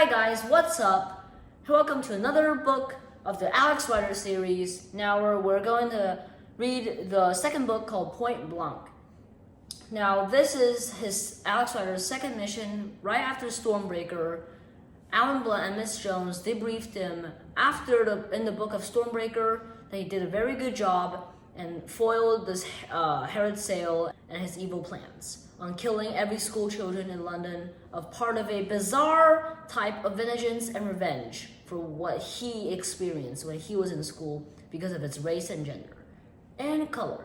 Hi guys, what's up? Welcome to another book of the Alex Rider series. Now we're going to read the second book called Point Blank. Now this is Alex Rider's second mission right after Stormbreaker. Alan Blunt and Miss Jones debriefed him in the book of Stormbreaker that he did a very good job and foiled this Herod Sale and his evil plans on killing every school children in London of part of a bizarre type of vengeance and revenge for what he experienced when he was in school because of its race and gender and color.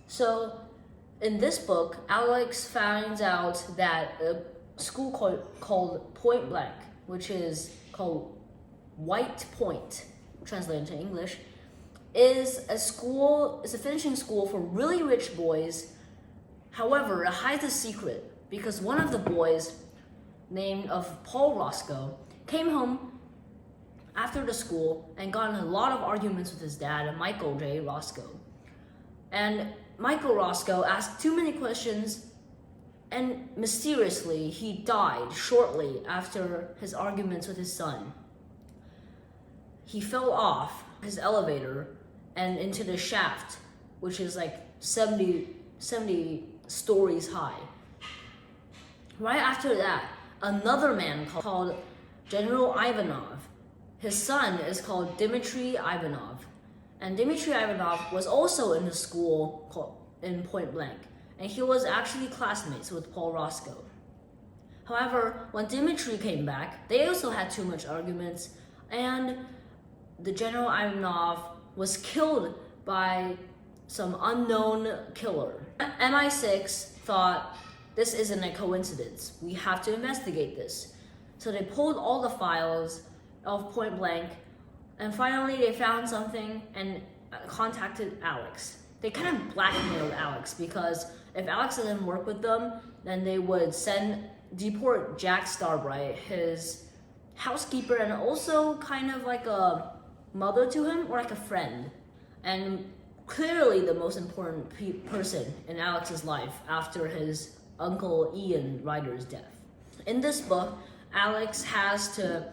So in this book, Alex finds out that a school called Point Blank, which is called White Point, translated into English, is a finishing school for really rich boys. However, it hides a secret because one of the boys, named of Paul Roscoe, came home after the school and got in a lot of arguments with his dad, Michael J. Roscoe. And Michael Roscoe asked too many questions, and mysteriously he died shortly after his arguments with his son. He fell off his elevator and into the shaft, which is like 70 stories high. Right after that, another man called General Ivanov. His son is called Dmitry Ivanov. And Dmitry Ivanov was also in the school in Point Blank, and he was actually classmates with Paul Roscoe. However, when Dmitry came back, they also had too much arguments, and the General Ivanov was killed by some unknown killer. MI6 thought this isn't a coincidence. We have to investigate this. So they pulled all the files of Point Blank, and finally they found something and contacted Alex. They kind of blackmailed Alex because if Alex didn't work with them, then they would deport Jack Starbright, his housekeeper, and also kind of like a mother to him, or like a friend. And clearly the most important person in Alex's life after his uncle Ian Rider's death. In this book, Alex has to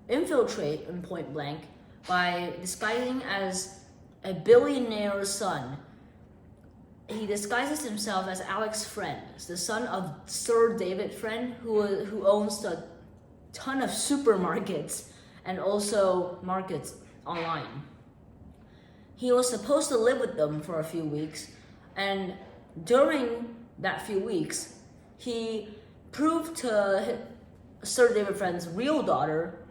infiltrate in Point Blank by disguising as a billionaire's son. He disguises himself as Alex's friend, the son of Sir David Friend, who owns a ton of supermarkets and also markets online. He was supposed to live with them for a few weeks, and during that few weeks, he proved to Sir David Friend's real daughter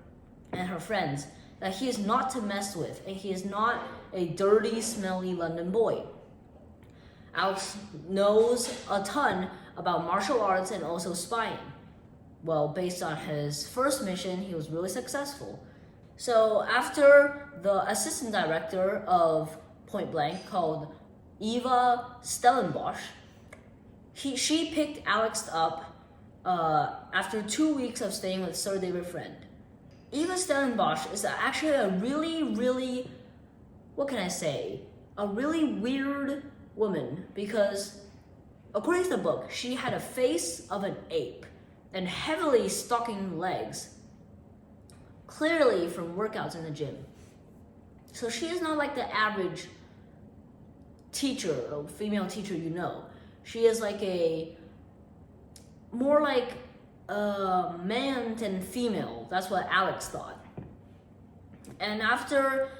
and her friends that he is not to mess with, and he is not a dirty, smelly London boy. Alex knows a ton about martial arts and also spying. Well, based on his first mission, he was really successful. So after the assistant director of Point Blank, called Eva Stellenbosch, she picked Alex up after 2 weeks of staying with Sir David Friend. Eva Stellenbosch is actually a really, what can I say, a really weird woman, because according to the book, she had a face of an ape and heavily stocking legs, clearly from workouts in the gym. So she is not like the average teacher or female teacher you know. She is like more like a man than female. That's what Alex thought. And after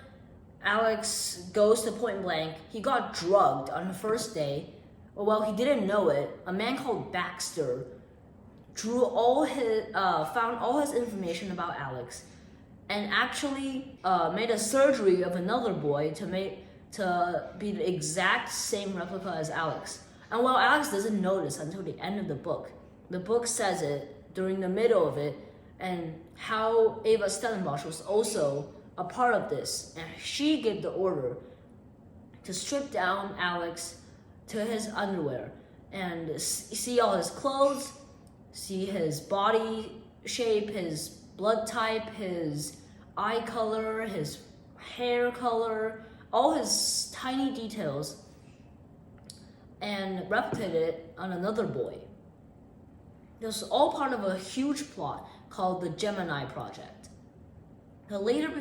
Alex goes to Point Blank, he got drugged on the first day. Well, he didn't know it. A man called Baxter found all his information about Alex, and actually made a surgery of another boy to be the exact same replica as Alex. And while Alex doesn't notice until the end of the book says it during the middle of it, and how Eva Stellenbosch was also a part of this, and she gave the order to strip down Alex to his underwear and see all his clothes, see his body shape, his blood type, his eye color, his hair color, all his tiny details, and replicate it on another boy. It was all part of a huge plot called the Gemini Project. The leader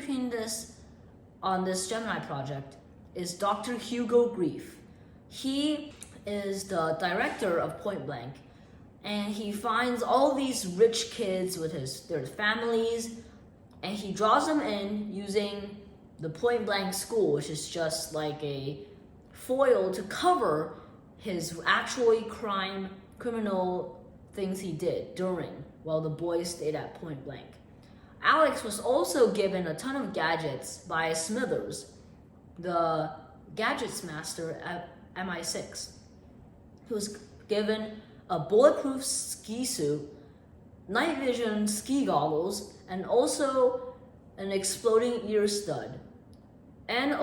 on this Gemini Project is Dr. Hugo Grief. He is the director of Point Blank, and he finds all these rich kids with their families, and he draws them in using the Point Blank school, which is just like a foil to cover his actually criminal things he did while the boys stayed at Point Blank. Alex was also given a ton of gadgets by Smithers, the gadgets master at MI6. He was given a bulletproof ski suit, night vision ski goggles, and also an exploding ear stud, and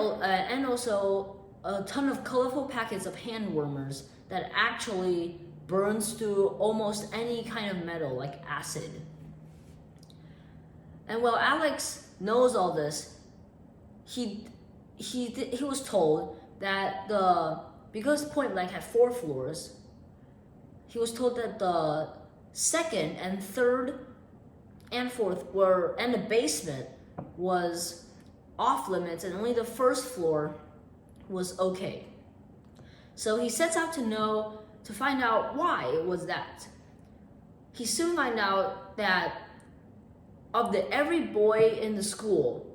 also a ton of colorful packets of hand warmers that actually burns through almost any kind of metal, like acid. And while Alex knows all this, he was told that because Point Blank had 4 floors, he was told that the second and third and fourth and the basement was off limits, and only the first floor was okay. So he sets out to find out why it was that. He soon finds out that of every boy in the school,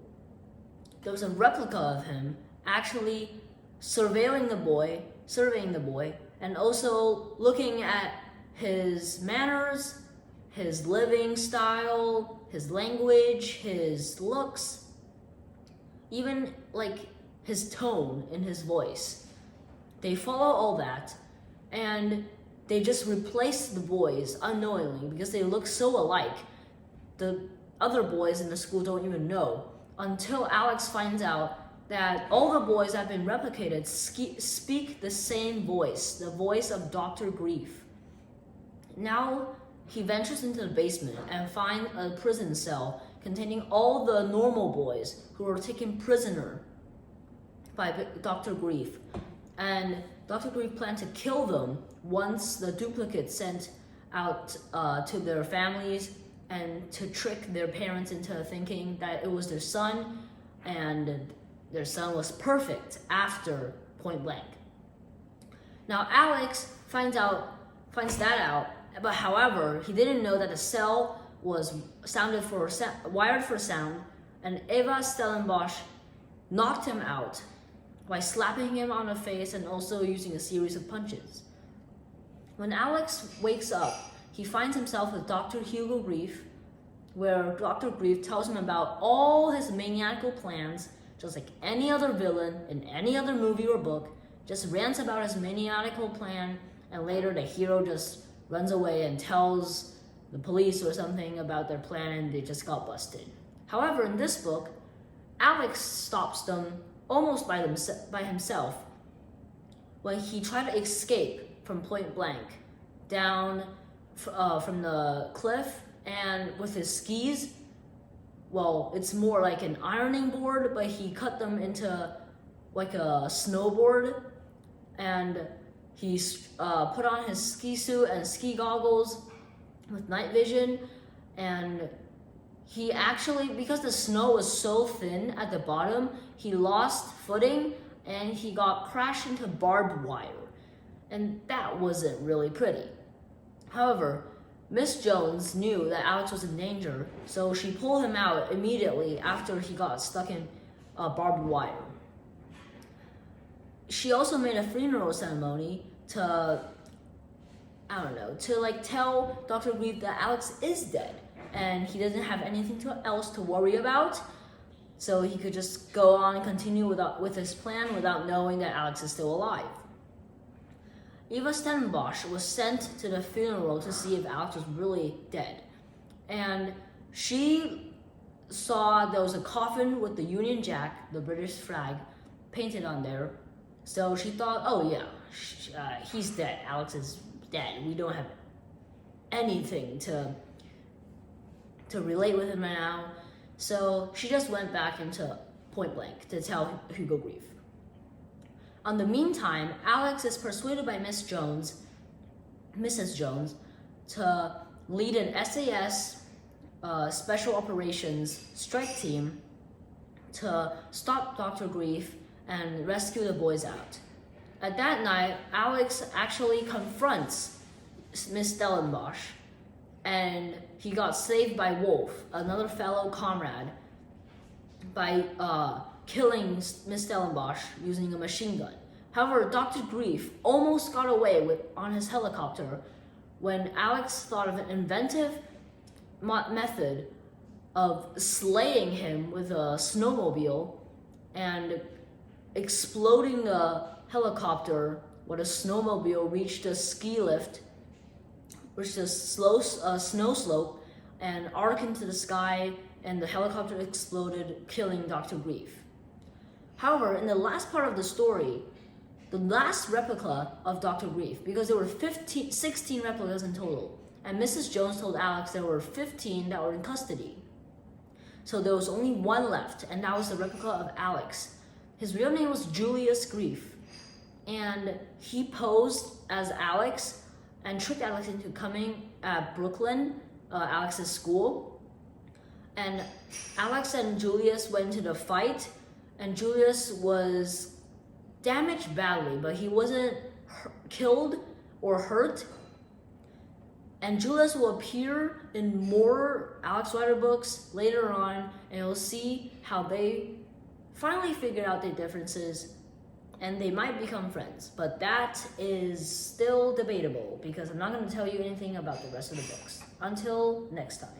there was a replica of him actually surveying the boy, and also looking at his manners, his living style, his language, his looks, even like his tone in his voice. They follow all that, and they just replace the boys unknowingly because they look so alike. The other boys in the school don't even know until Alex finds out that all the boys that have been replicated speak the same voice, the voice of Dr. Grief. Now he ventures into the basement and finds a prison cell containing all the normal boys who were taken prisoner by Dr. Grief. And Dr. Grief planned to kill them once the duplicates sent out to their families, and to trick their parents into thinking that it was their son, and their son was perfect after Point Blank. Now Alex finds that out, but however, he didn't know that the cell was wired for sound, and Eva Stellenbosch knocked him out by slapping him on the face and also using a series of punches. When Alex wakes up, he finds himself with Dr. Hugo Grief, where Dr. Grief tells him about all his maniacal plans, just like any other villain in any other movie or book, just rants about his maniacal plan, and later the hero just runs away and tells the police or something about their plan, and they just got busted. However, in this book, Alex stops them almost by himself when he tried to escape from Point Blank down from the cliff, and with his skis, well, it's more like an ironing board, but he cut them into like a snowboard, and he put on his ski suit and ski goggles with night vision, and he actually, because the snow was so thin at the bottom, he lost footing and he got crashed into barbed wire, and that wasn't really pretty. However, Miss Jones knew that Alex was in danger, so she pulled him out immediately after he got stuck in barbed wire. She also made a funeral ceremony to tell Dr. Grief that Alex is dead and he doesn't have anything else to worry about, so he could just go on and continue with his plan without knowing that Alex is still alive. Eva Stellenbosch was sent to the funeral to see if Alex was really dead, and she saw there was a coffin with the Union Jack, the British flag, painted on there. So she thought, oh yeah, he's dead. Alex is dead. We don't have anything to relate with him now. So she just went back into Point Blank to tell Hugo Grief. In the meantime, Alex is persuaded by Mrs. Jones, to lead an SAS special operations strike team to stop Dr. Grief and rescue the boys out. At that night, Alex actually confronts Miss Stellenbosch, and he got saved by Wolf, another fellow comrade, by killing Miss Stellenbosch using a machine gun. However, Dr. Grief almost got away on his helicopter when Alex thought of an inventive method of slaying him with a snowmobile and exploding the helicopter when a snowmobile reached a ski lift, which is a snow slope, and arced into the sky, and the helicopter exploded, killing Dr. Grief. However, in the last part of the story, the last replica of Dr. Grief, because there were 16 replicas in total, and Mrs. Jones told Alex there were 15 that were in custody. So there was only one left, and that was the replica of Alex. His real name was Julius Grief, and he posed as Alex and tricked Alex into coming at Brooklyn, Alex's school. And Alex and Julius went into the fight, and Julius was damaged badly, but he wasn't killed or hurt. And Julius will appear in more Alex Rider books later on, and you'll see how they finally figured out their differences, and they might become friends. But that is still debatable, because I'm not going to tell you anything about the rest of the books. Until next time.